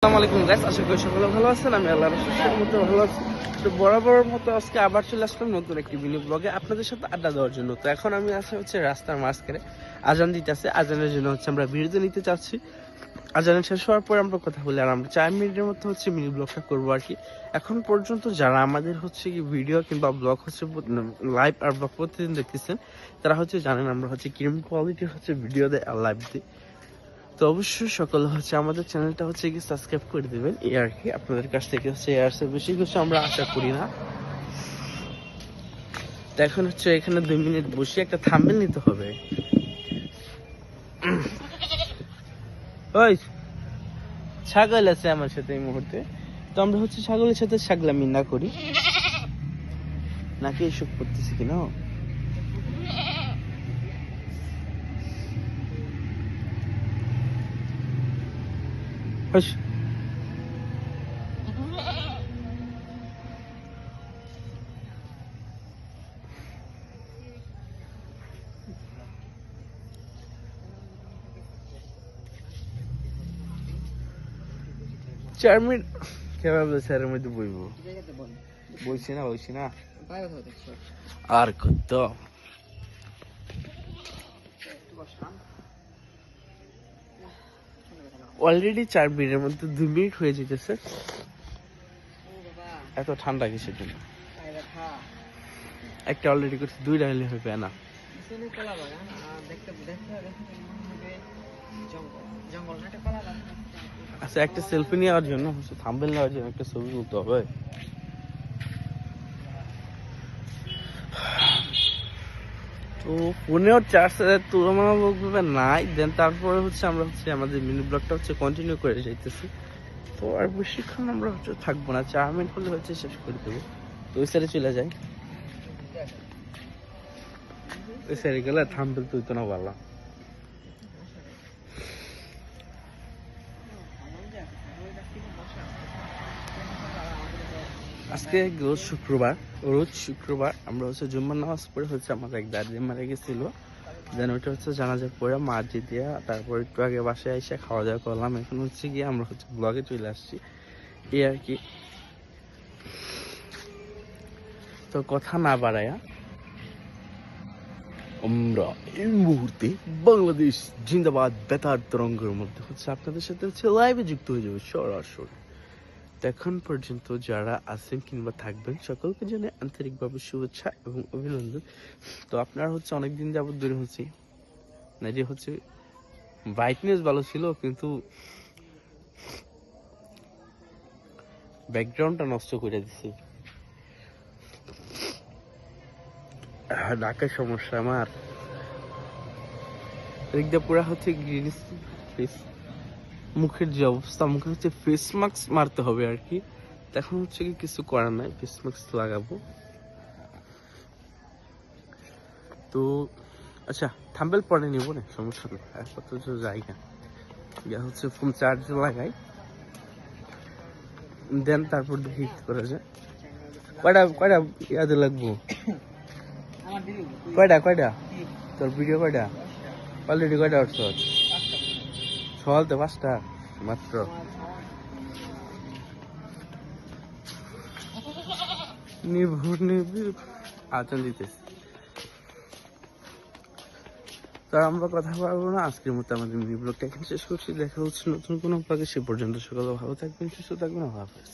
আসসালামু আলাইকুম গাইস, আশা করি সকলে ভালো আছেন। আমি আল্লাহর রহমতে মতো ভালো আছি। তো বরাবরের মতো আজকে আবার চলে আসলাম নতুন একটি ভিডিও ব্লগে আপনাদের সাথে আড্ডা দেওয়ার জন্য। তো এখন আমি আছি হচ্ছে রাস্তার মাঝখানে, আজান দিতেছে। আজানের জন্য হচ্ছে আমরা বিরতি নিতে চাচ্ছি। আজানের শেষ হওয়ার পর আমরা কথা বলি, আর আমরা 4 মিনিটের মধ্যে হচ্ছে মিনি ব্লগটা করবো আর কি। এখন পর্যন্ত যারা আমাদের হচ্ছে কি ভিডিও কিংবা ব্লগ হচ্ছে লাইভ আর ব্লগ প্রতিদিন দেখতেছেন, তারা হচ্ছে জানেন আমরা হচ্ছে কিরম কোয়ালিটির হচ্ছে ভিডিও দেয় আর লাইভ দিই। তো অবশ্যই সকলে হচ্ছে আমাদের চ্যানেলটা হচ্ছে কি সাবস্ক্রাইব করে দেবেন, এই আর কি। আপনাদের কাছ থেকে হচ্ছে বেশি কিছু আমরা আশা করি না। তো এখন হচ্ছে এখানে 2 মিনিট বসে একটা থাম্বনেল নিতে হবে। ওই ছাগল আছে আমার সাথে এই মুহূর্তে, তো আমরা হচ্ছে ছাগলের সাথে ছাগলামি না করি নাকি এসব করতেছি কিনা। হুস। 4 মিনিট কেভাবে স্যারের মধ্যে বইবো? বইছি না আর কত। অলরেডি 4 মিনিটের মধ্যে 2 মিনিট হয়ে যেতেছে। এত ঠান্ডা কিসের জন্য? একটা অলরেডি করছে, 2টা হলে হবে না। আচ্ছা, একটা সেলফি নেওয়ার জন্য থাম্বনেল নেওয়ার জন্য একটা ছবি তুলতে হবে। তো ফোনেও চার্জ তুলনামূলকভাবে নাই, দেন তারপরে হচ্ছে আমরা হচ্ছে আমাদের মিনি ব্লগটা হচ্ছে কন্টিনিউ করে যাইতেছি। তো আর বেশিক্ষণ আমরা হচ্ছে থাকবো না, 4 মিনিট হলে হচ্ছে শেষ করে দেবো। তো ওই সাইডে চলে যাই, ওই সাইডে গেলে থাম্বনেল তুলতে না ভালো। আজকে রোজ শুক্রবার আমরা হচ্ছে জুম্মার নামাজ পড়ে হচ্ছে আমার এক দাদি মারা গেছিল। দেন ওইটা হচ্ছে জানাজার পরে মাটি দিয়া তারপর একটু আগে বাসায় এসে খাওয়া দাওয়া করলাম। এখন হচ্ছে গিয়ে আমরা হচ্ছে ব্লগে চলে আসছি, এই আর কি। তো কথা না বাড়ায়া আমরা এই মুহূর্তে বাংলাদেশ জিন্দাবাদ বেতার তরঙ্গের মধ্যে হচ্ছে আপনাদের সাথে হচ্ছে লাইভে যুক্ত হয়ে যাবে সরাসরি। এখন পর্যন্ত যারা আছেন কিংবা থাকবেন সকলকে জানাই আন্তরিকভাবে শুভেচ্ছা এবং অভিনন্দন। তো আপনারা হচ্ছে অনেকদিন যাবত দূরে হচ্ছে না, যে হচ্ছে ব্রাইটনেস ভালো ছিল কিন্তু ব্যাকগ্রাউন্ডটা নষ্ট করে দিছি। ঢাকার সমস্যা আমার একদম পুরা হচ্ছে গ্রিন ফেস, মুখের যে অবস্থা, মুখে হচ্ছে ফেস মাস্ক মারতে হবে আর কি। এখন হচ্ছে কি কিছু করার নাই, ফেস মাস্ক লাগাবো। তো আচ্ছা, থাম্বেল পরে নিব না, সমস্যা নেই, আপাতত যাই না। ইয়া হচ্ছে ফোন চার্জ লাগাই, দেন তারপর দেখি কি করা যায়। কয়টা ইয়াদে লাগবো? কয়টা তোর ভিডিও কয়টা অলরেডি কয়টা উঠছ? সকাল তো 5টা মাত্র। নির্ভর আচরণ দিতেছে। তার আমরা কথা বলবো না, আজকের মতো আমাদের মিনি ব্লগটা এখানে শেষ করছি। দেখা হচ্ছে নতুন কোনো ব্লগে, সে পর্যন্ত সকালে ভালো থাকবেন, সুস্থ থাকবেন, আল্লাহ হাফেজ।